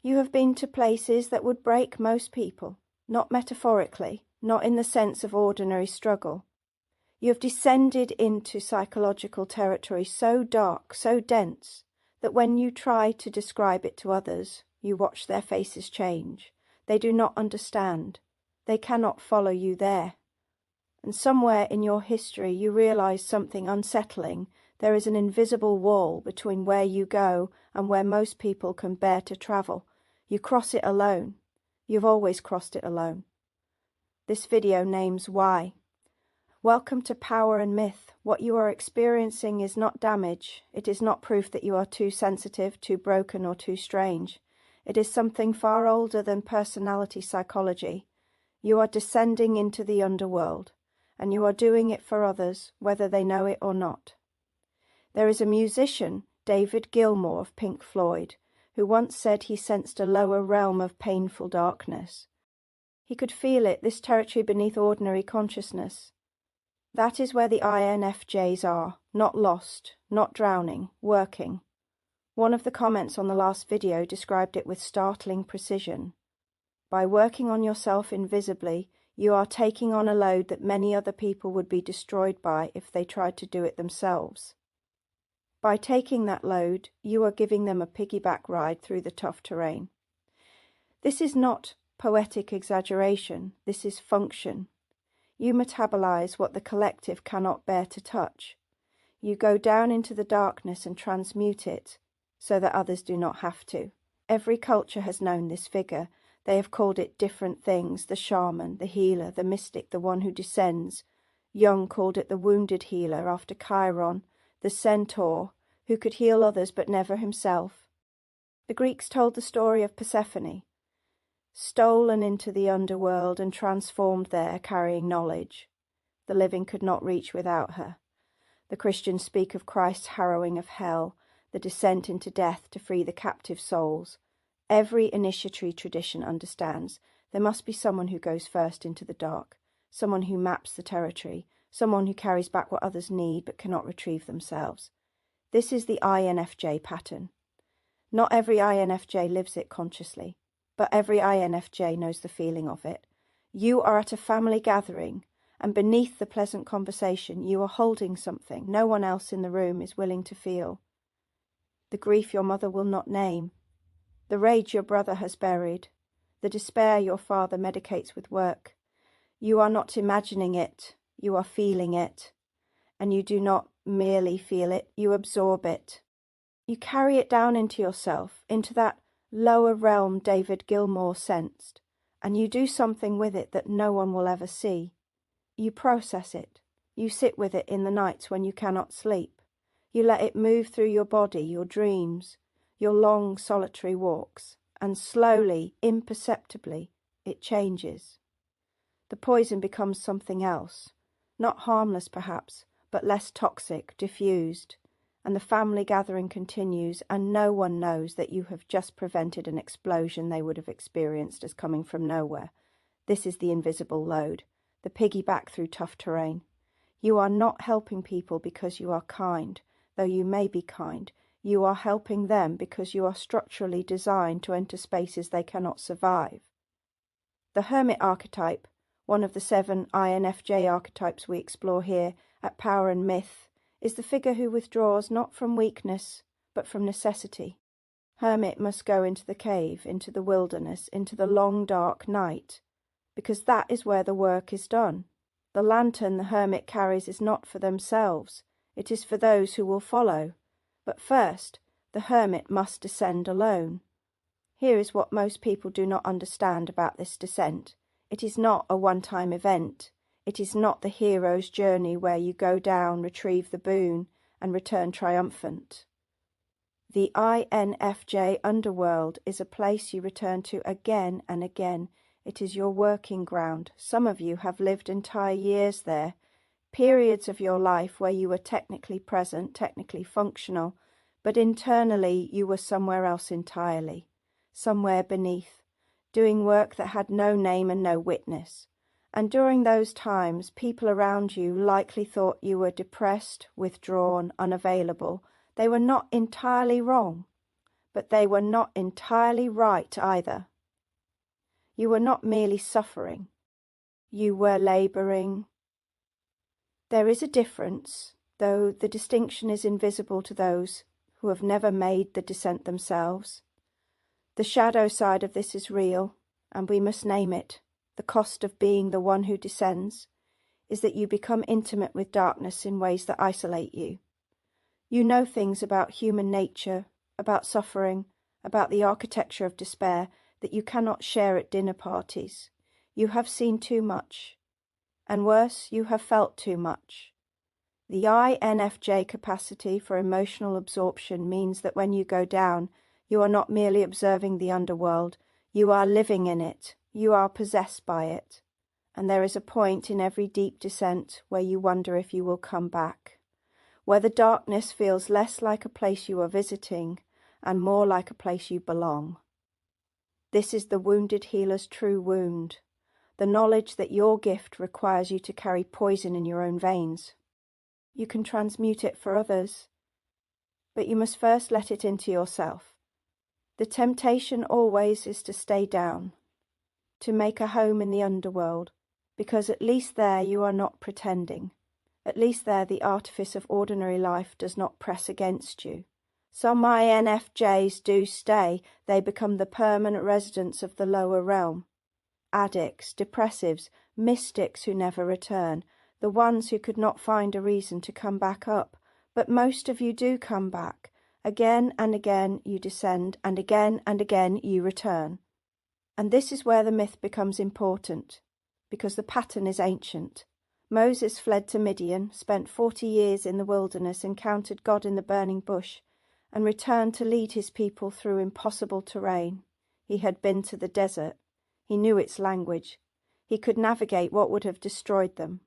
You have been to places that would break most people, not metaphorically, not in the sense of ordinary struggle. You have descended into psychological territory so dark, so dense, that when you try to describe it to others, you watch their faces change. They do not understand. They cannot follow you there. And somewhere in your history you realize something unsettling. There is an invisible wall between where you go and where most people can bear to travel. You cross it alone. You've always crossed it alone. This video names why. Welcome to Power and Myth. What you are experiencing is not damage. It is not proof that you are too sensitive, too broken, or too strange. It is something far older than personality psychology. You are descending into the underworld, and you are doing it for others, whether they know it or not. There is a musician, David Gilmour of Pink Floyd, who once said he sensed a lower realm of painful darkness. He could feel it, this territory beneath ordinary consciousness. That is where the INFJs are, not lost, not drowning, working. One of the comments on the last video described it with startling precision. By working on yourself invisibly, you are taking on a load that many other people would be destroyed by if they tried to do it themselves. By taking that load, you are giving them a piggyback ride through the tough terrain. This is not poetic exaggeration, this is function. You metabolize what the collective cannot bear to touch. You go down into the darkness and transmute it, so that others do not have to. Every culture has known this figure. They have called it different things: the shaman, the healer, the mystic, the one who descends. Jung called it the wounded healer after Chiron, the centaur, who could heal others but never himself. The Greeks told the story of Persephone, stolen into the underworld and transformed there, carrying knowledge. The living could not reach without her. The Christians speak of Christ's harrowing of hell, the descent into death to free the captive souls. Every initiatory tradition understands there must be someone who goes first into the dark, someone who maps the territory, someone who carries back what others need but cannot retrieve themselves. This is the INFJ pattern. Not every INFJ lives it consciously, but every INFJ knows the feeling of it. You are at a family gathering, and beneath the pleasant conversation you are holding something no one else in the room is willing to feel. The grief your mother will not name, the rage your brother has buried, the despair your father medicates with work. You are not imagining it, you are feeling it. And you do not merely feel it, you absorb it. You carry it down into yourself, into that lower realm David Gilmour sensed, and you do something with it that no one will ever see. You process it. You sit with it in the nights when you cannot sleep. You let it move through your body, your dreams, your long solitary walks, and slowly, imperceptibly, it changes. The poison becomes something else, not harmless perhaps, but less toxic, diffused, and the family gathering continues, and no one knows that you have just prevented an explosion they would have experienced as coming from nowhere. This is the invisible load, the piggyback through tough terrain. You are not helping people because you are kind, though you may be kind. You are helping them because you are structurally designed to enter spaces they cannot survive. The Hermit archetype, one of the 7 INFJ archetypes we explore here at Power and Myth, is the figure who withdraws not from weakness, but from necessity. Hermit must go into the cave, into the wilderness, into the long dark night, because that is where the work is done. The lantern the hermit carries is not for themselves, it is for those who will follow. But first, the hermit must descend alone. Here is what most people do not understand about this descent. It is not a one-time event. It is not the hero's journey where you go down, retrieve the boon, and return triumphant. The INFJ underworld is a place you return to again and again. It is your working ground. Some of you have lived entire years there, periods of your life where you were technically present, technically functional, but internally you were somewhere else entirely, somewhere beneath, doing work that had no name and no witness. And during those times, people around you likely thought you were depressed, withdrawn, unavailable. They were not entirely wrong, but they were not entirely right either. You were not merely suffering. You were labouring. There is a difference, though the distinction is invisible to those who have never made the descent themselves. The shadow side of this is real, and we must name it. The cost of being the one who descends is that you become intimate with darkness in ways that isolate you. You know things about human nature, about suffering, about the architecture of despair that you cannot share at dinner parties. You have seen too much, and worse, you have felt too much. The INFJ capacity for emotional absorption means that when you go down, you are not merely observing the underworld, you are living in it, you are possessed by it. And there is a point in every deep descent where you wonder if you will come back, where the darkness feels less like a place you are visiting and more like a place you belong. This is the wounded healer's true wound, the knowledge that your gift requires you to carry poison in your own veins. You can transmute it for others, but you must first let it into yourself. The temptation always is to stay down, to make a home in the underworld, because at least there you are not pretending. At least there the artifice of ordinary life does not press against you. Some INFJs do stay, they become the permanent residents of the lower realm. Addicts, depressives, mystics who never return, the ones who could not find a reason to come back up. But most of you do come back. Again and again you descend, and again you return. And this is where the myth becomes important, because the pattern is ancient. Moses fled to Midian, spent 40 years in the wilderness, encountered God in the burning bush, and returned to lead his people through impossible terrain. He had been to the desert. He knew its language. He could navigate what would have destroyed them.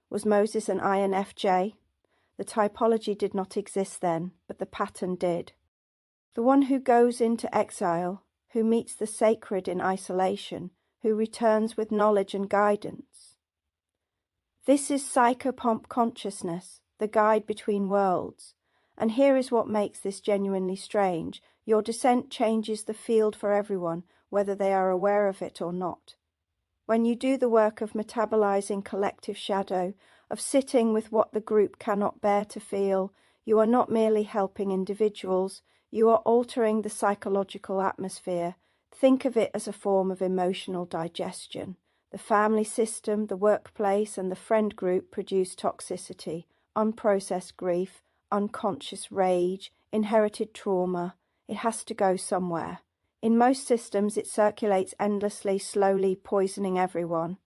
Was Moses an INFJ? The typology did not exist then, but the pattern did. The one who goes into exile, who meets the sacred in isolation, who returns with knowledge and guidance. This is psychopomp consciousness, the guide between worlds. And here is what makes this genuinely strange. Your descent changes the field for everyone, whether they are aware of it or not. When you do the work of metabolizing collective shadow, of sitting with what the group cannot bear to feel, you are not merely helping individuals, you are altering the psychological atmosphere. Think of it as a form of emotional digestion. The family system, the workplace, and the friend group produce toxicity, unprocessed grief, unconscious rage, inherited trauma. It has to go somewhere. In most systems it circulates endlessly, slowly, poisoning everyone.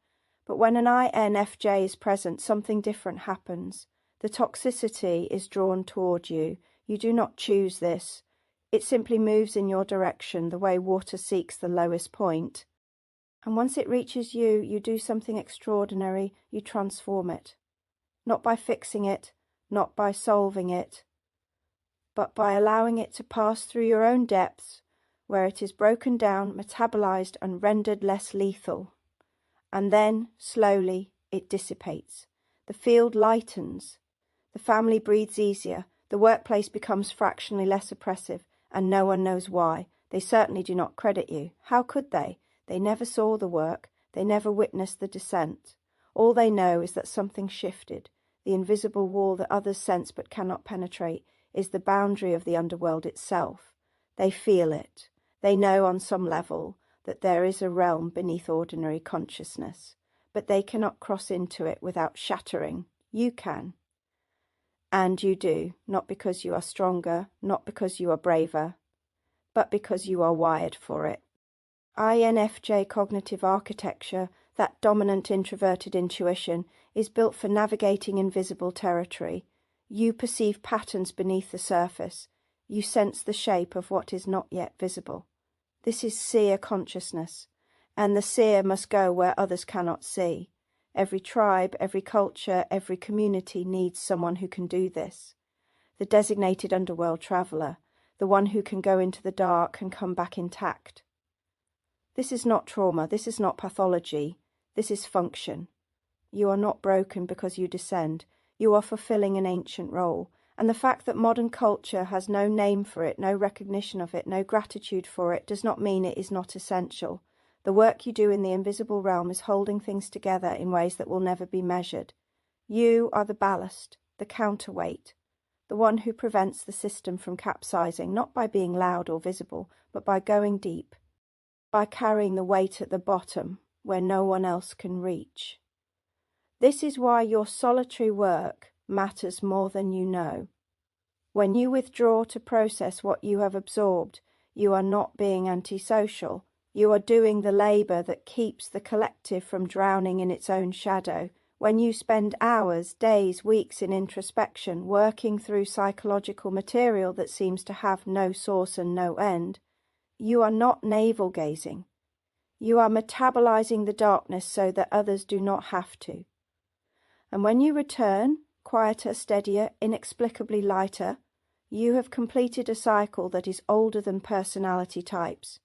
But when an INFJ is present, something different happens. The toxicity is drawn toward you. You do not choose this. It simply moves in your direction, the way water seeks the lowest point. And once it reaches you, you do something extraordinary. You transform it. Not by fixing it, not by solving it, but by allowing it to pass through your own depths, where it is broken down, metabolized, and rendered less lethal. And then, slowly, it dissipates. The field lightens. The family breathes easier. The workplace becomes fractionally less oppressive, and no one knows why. They certainly do not credit you. How could they? They never saw the work. They never witnessed the descent. All they know is that something shifted. The invisible wall that others sense but cannot penetrate is the boundary of the underworld itself. They feel it. They know on some level that there is a realm beneath ordinary consciousness, but they cannot cross into it without shattering. You can. And you do, not because you are stronger, not because you are braver, but because you are wired for it. INFJ cognitive architecture, that dominant introverted intuition, is built for navigating invisible territory. You perceive patterns beneath the surface. You sense the shape of what is not yet visible. This is seer consciousness, and the seer must go where others cannot see. Every tribe, every culture, every community needs someone who can do this. The designated underworld traveller, the one who can go into the dark and come back intact. This is not trauma, this is not pathology, this is function. You are not broken because you descend. You are fulfilling an ancient role, And the fact that modern culture has no name for it, no recognition of it, no gratitude for it, does not mean it is not essential. The work you do in the invisible realm is holding things together in ways that will never be measured. You are the ballast, the counterweight, the one who prevents the system from capsizing, not by being loud or visible, but by going deep, by carrying the weight at the bottom where no one else can reach. This is why your solitary work matters more than you know. When you withdraw to process what you have absorbed, you are not being antisocial. You are doing the labour that keeps the collective from drowning in its own shadow. When you spend hours, days, weeks in introspection, working through psychological material that seems to have no source and no end, you are not navel-gazing. You are metabolizing the darkness so that others do not have to. And when you return, quieter, steadier, inexplicably lighter, you have completed a cycle that is older than personality types.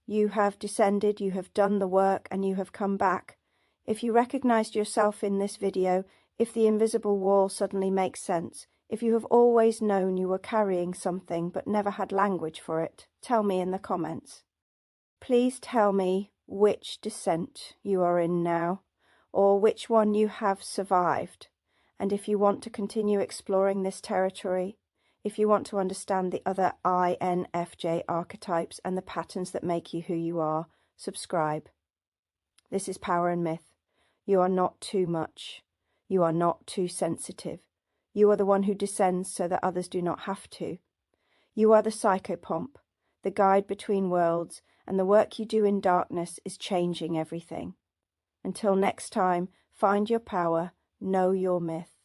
You have descended, you have done the work, and you have come back. If you recognized yourself in this video, if the invisible wall suddenly makes sense, if you have always known you were carrying something but never had language for it, tell me in the comments. Please tell me which descent you are in now, or which one you have survived. And if you want to continue exploring this territory, if you want to understand the other INFJ archetypes and the patterns that make you who you are, subscribe. This is Power and Myth. You are not too much. You are not too sensitive. You are the one who descends so that others do not have to. You are the psychopomp, the guide between worlds, and the work you do in darkness is changing everything. Until next time, find your power, know your myth.